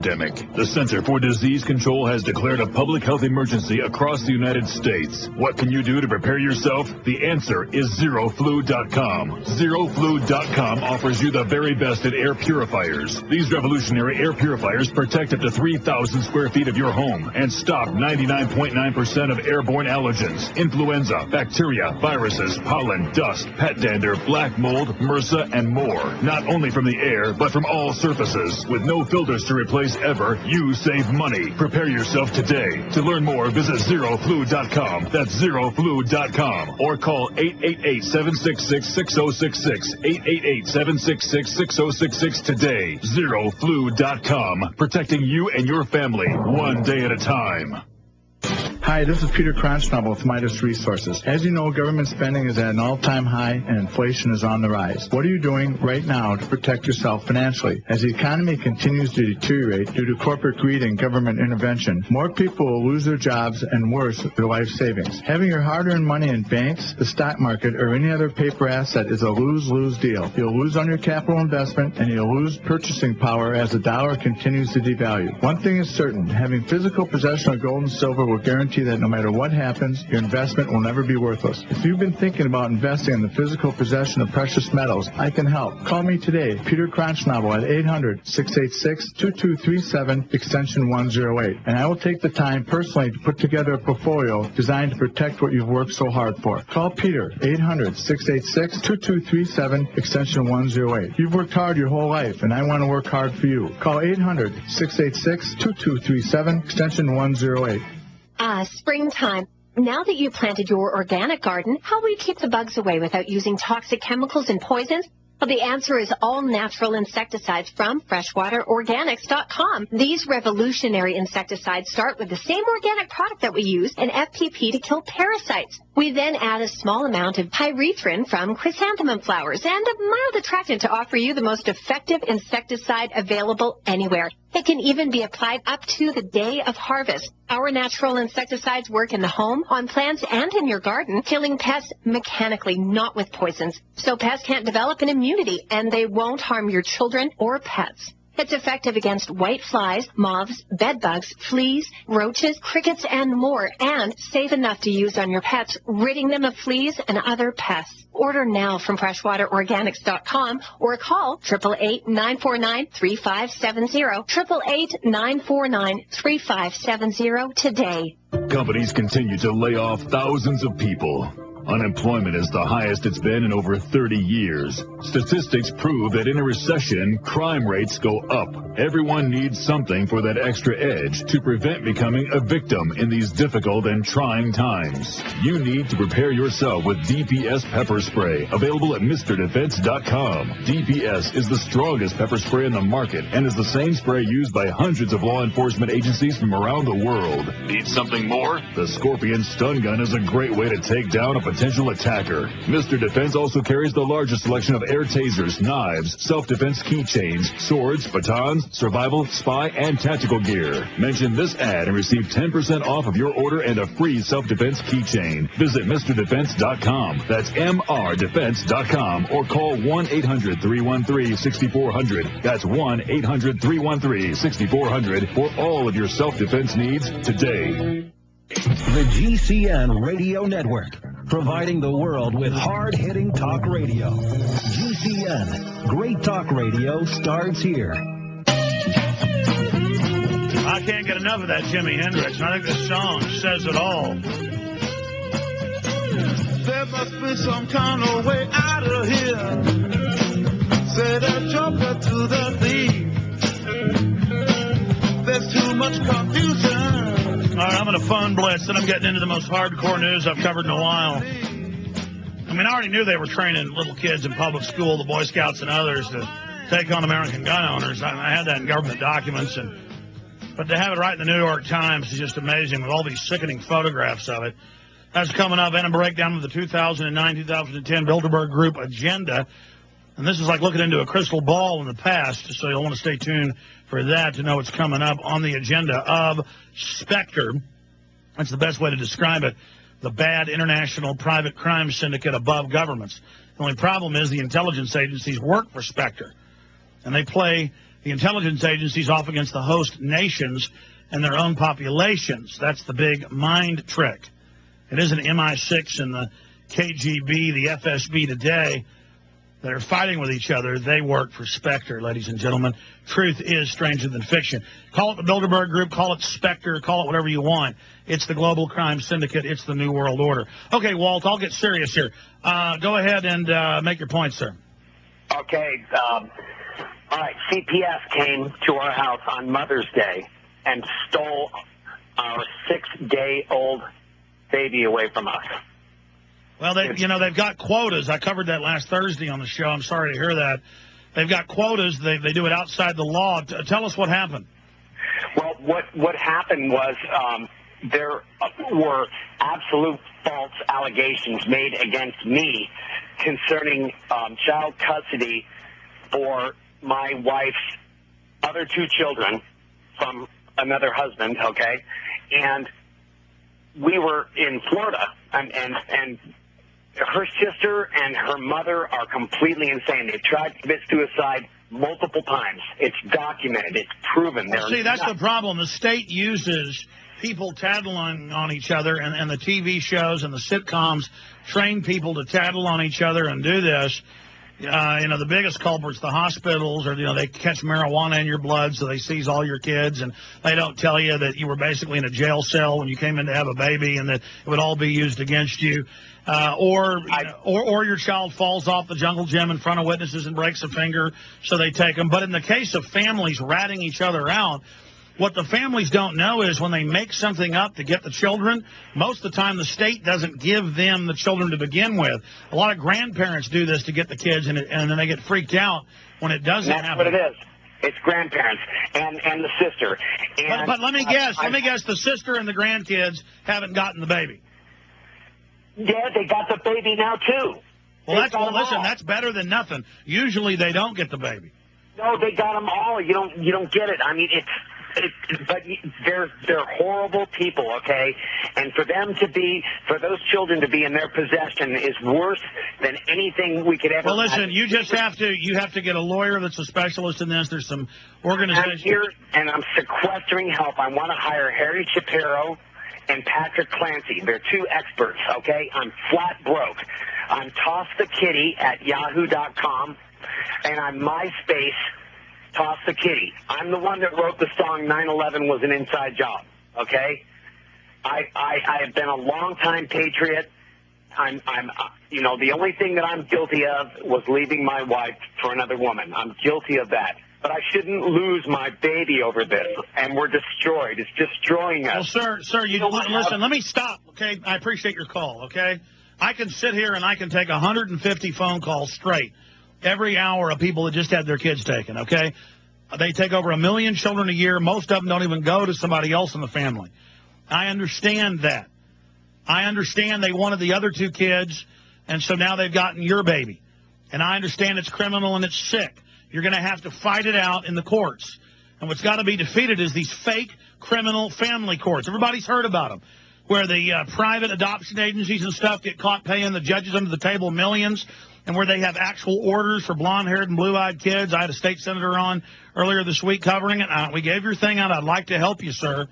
epidemic. The Center for Disease Control has declared a public health emergency across the United States. What can you do to prepare yourself? The answer is ZeroFlu.com. ZeroFlu.com offers you the very best in air purifiers. These revolutionary air purifiers protect up to 3,000 square feet of your home and stop 99.9% of airborne allergens, influenza, bacteria, viruses, pollen, dust, pet dander, black mold, MRSA, and more. Not only from the air, but from all surfaces. With no filters to replace ever, you save money. Prepare yourself today. To learn more, visit ZeroFlu.com. That's ZeroFlu.com. Or call 888-766-6066. 888-766-6066 today. ZeroFlu.com. Protecting you and your family one day at a time. Hi, this is Peter Kronschnabel with Midas Resources. As you know, government spending is at an all-time high and inflation is on the rise. What are you doing right now to protect yourself financially? As the economy continues to deteriorate due to corporate greed and government intervention, more people will lose their jobs and worse, their life savings. Having your hard-earned money in banks, the stock market, or any other paper asset is a lose-lose deal. You'll lose on your capital investment and you'll lose purchasing power as the dollar continues to devalue. One thing is certain, having physical possession of gold and silver will guarantee that no matter what happens, your investment will never be worthless. If you've been thinking about investing in the physical possession of precious metals, I can help. Call me today, Peter Kronschnabel, at 800-686-2237, extension 108, and I will take the time personally to put together a portfolio designed to protect what you've worked so hard for. Call Peter, 800-686-2237, extension 108. You've worked hard your whole life, and I want to work hard for you. Call 800-686-2237, extension 108. Springtime. Now that you've planted your organic garden, how will you keep the bugs away without using toxic chemicals and poisons? Well, the answer is all natural insecticides from freshwaterorganics.com. These revolutionary insecticides start with the same organic product that we use, an FPP, to kill parasites. We then add a small amount of pyrethrin from chrysanthemum flowers and a mild attractant to offer you the most effective insecticide available anywhere. It can even be applied up to the day of harvest. Our natural insecticides work in the home, on plants, and in your garden, killing pests mechanically, not with poisons. So pests can't develop an immunity, and they won't harm your children or pets. It's effective against white flies, moths, bed bugs, fleas, roaches, crickets, and more, and safe enough to use on your pets, ridding them of fleas and other pests. Order now from freshwaterorganics.com or call 888-949-3570, 888-949-3570 today. Companies continue to lay off thousands of people. Unemployment is the highest it's been in over 30 years. Statistics prove that in a recession, crime rates go up. Everyone needs something for that extra edge to prevent becoming a victim in these difficult and trying times. You need to prepare yourself with DPS pepper spray, available at MrDefense.com. DPS is the strongest pepper spray in the market and is the same spray used by hundreds of law enforcement agencies from around the world. Need something more? The Scorpion Stun Gun is a great way to take down a potential attacker. Mr. Defense also carries the largest selection of air tasers, knives, self-defense keychains, swords, batons, survival, spy, and tactical gear. Mention this ad and receive 10% off of your order and a free self-defense keychain. Visit MrDefense.com. That's MRDefense.com or call 1-800-313-6400. That's 1-800-313-6400 for all of your self-defense needs today. The GCN Radio Network, providing the world with hard-hitting talk radio. GCN, great talk radio starts here. I can't get enough of that Jimi Hendrix. I think this song says it all. There must be some kind of way out of here. Say the joker to the thief. There's too much confusion. All right, I'm in a phone blitz, and I'm getting into the most hardcore news I've covered in a while. I mean, I already knew they were training little kids in public school, the Boy Scouts and others, to take on American gun owners. I had that in government documents, but to have it right in the New York Times is just amazing with all these sickening photographs of it. That's coming up in a breakdown of the 2009-2010 Bilderberg Group agenda. And this is like looking into a crystal ball in the past, so you'll want to stay tuned for that to know what's coming up on the agenda of Spectre. That's the best way to describe it. The bad international private crime syndicate above governments. The only problem is the intelligence agencies work for Spectre, and they play the intelligence agencies off against the host nations and their own populations. That's the big mind trick. It isn't MI6 and the KGB, the FSB today that are fighting with each other. They work for Spectre, ladies and gentlemen. Truth is stranger than fiction. Call it the Bilderberg Group, call it Spectre, call it whatever you want. It's the global crime syndicate. It's the New World Order. Okay, Walt, I'll get serious here. Go ahead and make your point, sir. Okay. All right, CPS came to our house on Mother's Day and stole our 6-day-old baby away from us. Well, they've got quotas. I covered that last Thursday on the show. I'm sorry to hear that. They've got quotas. They do it outside the law. Tell us what happened. Well, what happened was there were absolute false allegations made against me concerning child custody for my wife's other 2 children from another husband, okay? And we were in Florida, and her sister and her mother are completely insane. They've tried to commit suicide multiple times. It's documented. It's proven. See, that's the problem. The state uses people tattling on each other, and the TV shows and the sitcoms train people to tattle on each other and do this. The biggest culprits, the hospitals, or, they catch marijuana in your blood, so they seize all your kids, and they don't tell you that you were basically in a jail cell when you came in to have a baby, and that it would all be used against you. Or your child falls off the jungle gym in front of witnesses and breaks a finger, so they take them. But in the case of families ratting each other out, what the families don't know is when they make something up to get the children, most of the time the state doesn't give them the children to begin with. A lot of grandparents do this to get the kids, and then they get freaked out when it doesn't happen. That's what it is. It's grandparents and the sister. And but let me guess. Let me guess. The sister and the grandkids haven't gotten the baby. Yeah, they got the baby now too. Well, listen, that's better than nothing. Usually they don't get the baby. No, they got them all. You don't get it. I mean, but they're horrible people, okay? And for those children to be in their possession is worse than anything we could ever. Well, listen, you have to get a lawyer that's a specialist in this. There's some organizations. I'm here and I'm sequestering help. I want to hire Harry Shapiro and Patrick Clancy. They're 2 experts, okay? I'm flat broke. I'm tossthekitty@yahoo.com, and I'm MySpace. Toss the Kitty. I'm the one that wrote the song 9/11 was an inside job, okay? I have been a long-time patriot. The only thing that I'm guilty of was leaving my wife for another woman. I'm guilty of that. But I shouldn't lose my baby over this, and we're destroyed. It's destroying us. Well, sir, listen, let me stop, okay? I appreciate your call, okay? I can sit here and I can take 150 phone calls straight every hour of people that just had their kids taken, okay? They take over 1 million children a year. Most of them don't even go to somebody else in the family. I understand that. I understand they wanted the other 2 kids, and so now they've gotten your baby. And I understand it's criminal and it's sick. You're going to have to fight it out in the courts. And what's got to be defeated is these fake criminal family courts. Everybody's heard about them, where the private adoption agencies and stuff get caught paying the judges under the table millions, and where they have actual orders for blonde-haired and blue-eyed kids. I had a state senator on earlier this week covering it. We gave your thing out. I'd like to help you, sir.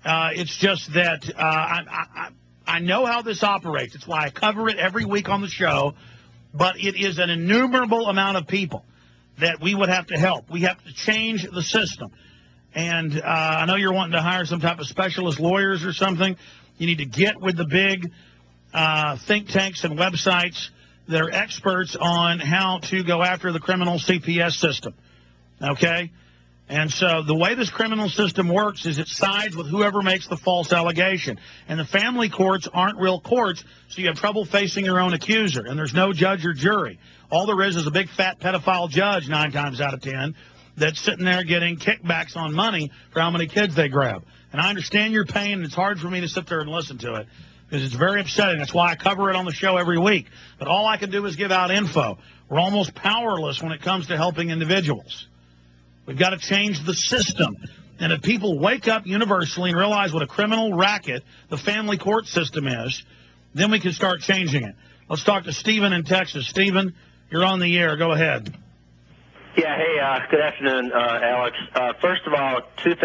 It's just that I know how this operates. It's why I cover it every week on the show. But it is an innumerable amount of people that we would have to help. We have to change the system. And I know you're wanting to hire some type of specialist lawyers or something. You need to get with the big think tanks and websites that are experts on how to go after the criminal CPS system, okay? And so the way this criminal system works is it sides with whoever makes the false allegation. And the family courts aren't real courts, so you have trouble facing your own accuser, and there's no judge or jury. All there is a big fat pedophile judge 9 times out of 10 that's sitting there getting kickbacks on money for how many kids they grab. And I understand your pain, and it's hard for me to sit there and listen to it, because it's very upsetting. That's why I cover it on the show every week. But all I can do is give out info. We're almost powerless when it comes to helping individuals. We've got to change the system. And if people wake up universally and realize what a criminal racket the family court system is, then we can start changing it. Let's talk to Stephen in Texas. Stephen, you're on the air. Go ahead. Yeah, hey, good afternoon, Alex. First of all, two things.